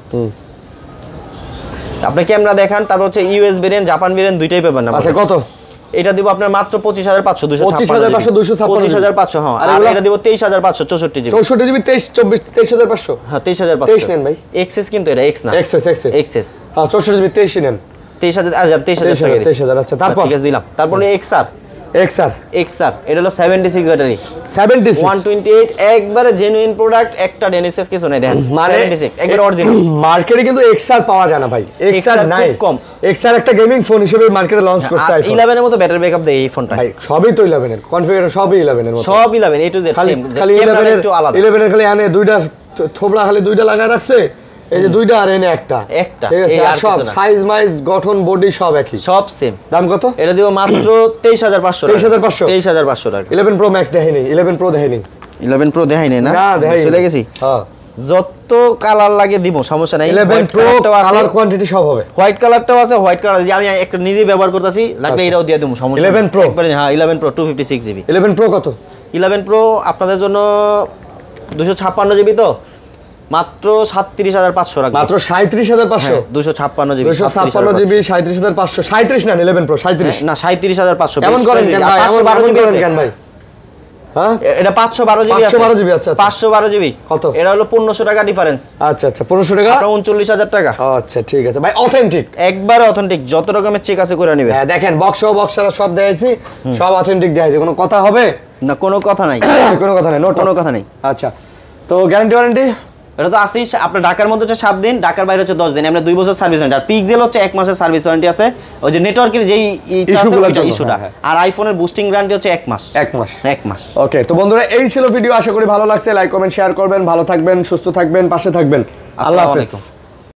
আপনি ক্যামেরা দেখান, তারপর হচ্ছে ইউএস ভেরিয়েন্ট, জাপান ভেরিয়েন্ট দুইটাই পাবেন না।
আচ্ছা, কত?
এটা দিব আপনার মাত্র 25500
25500
25500 হ্যাঁ। আর এটা দিব 23500 64 জিবি
23500
হ্যাঁ 23500
23 নেন ভাই।
XS কিন্তু এটা X না,
XS হ্যাঁ 64 জিবি 23 নেন।
23000
আচ্ছা, তারপর
ঠিক আছে দিলাম। তারপরে XR এটা হলো 76 ব্যাটারি
76
128 একবারে জেনুইন প্রোডাক্ট, একটা ডেনিসেস কিছু নাই দেখেন,
মানে
76 একবারে অরিজিনাল।
মার্কেটে কিন্তু XR পাওয়া যায় না ভাই, XR নাই,
কম।
XR একটা গেমিং ফোন হিসেবে মার্কেটে লঞ্চ করছে আইফোন।
11 এর মতো ব্যাটারি ব্যাকআপ দেয় এই ফোনটা
ভাই, সবই তো 11 এর কনফিগারেশন, সবই 11 এর মতো,
সব 11 A to Z।
খালি 11 এর খালি আনে দুইটা থোবড়া, খালি দুইটা লাগা রাখছে, এই যে দুইটা আর এনে একটা, ঠিক আছে। আর সব সাইজ মাইজ গঠন বডি সব একই, সব সেম। দাম কত?
এটা দিব মাত্র 23500 23500 টাকা।
11 Pro Max দেখাইনি, 11 Pro দেখাইনি,
11 Pro দেখাইনি না,
দেখাইনি,
চলে গেছি। হ্যাঁ, যত কালার লাগে দিব, সমস্যা নাই।
11 Pro কালার কোয়ান্টিটি সব হবে।
হোয়াইট কালারটাও আছে, হোয়াইট কালার আমি একটা নিজে ব্যবহার করতেছি, লাগলে এটাও দিয়ে দেব, সমস্যা
11 Pro
হ্যাঁ 11 Pro 256 জিবি।
11 Pro কত?
11 Pro আপনাদের জন্য 256 জিবি তো মাত্র 37500 টাকা,
মাত্র 37500
256 জিবি
256 জিবি 37500 37 না 11 Pro 37
না 37500
কেমন করেন কেন ভাই, এমন করেন কেন ভাই? হ্যাঁ,
এটা 512 জিবি আছে,
512 জিবি। আচ্ছা
512 জিবি কত? এটা হলো 1500 টাকা ডিফারেন্স।
আচ্ছা 1500 টাকা,
39000 টাকা।
আচ্ছা ঠিক আছে ভাই, অথেন্টিক,
একবারে অথেন্টিক, যত রকমের চেক আছে করে নেবে।
হ্যাঁ দেখেন, বক্সরা সব দেখাইছি, সব অথেন্টিক দেখাইছি, কোনো কথা হবে
না? কোনো কথা নাই,
কোনো কথা নাই, কোনো কথা নাই। আচ্ছা, তো গ্যারান্টি ওয়ারেন্টি
এটা তো আসি, আপনার ঢাকার মধ্যে হচ্ছে 7 দিন, ঢাকার বাইরে হচ্ছে 10 দিন, আমরা 2 বছর সার্ভিস ওয়ারেন্টি। আর পিক্সেল হচ্ছে 1 মাসের সার্ভিস ওয়ারেন্টি আছে, ওই যে নেটওয়ার্কের যেই ইস্যুটা। আর আইফোনের বুস্টিং গ্যারান্টি হচ্ছে 1 মাস।
ওকে, তো বন্ধুরা এই ছিল ভিডিও, আশা করি ভালো লাগছে। লাইক কমেন্ট শেয়ার করবেন, ভালো থাকবেন, সুস্থ থাকবেন, পাশে থাকবেন। আল্লাহ হাফেজ।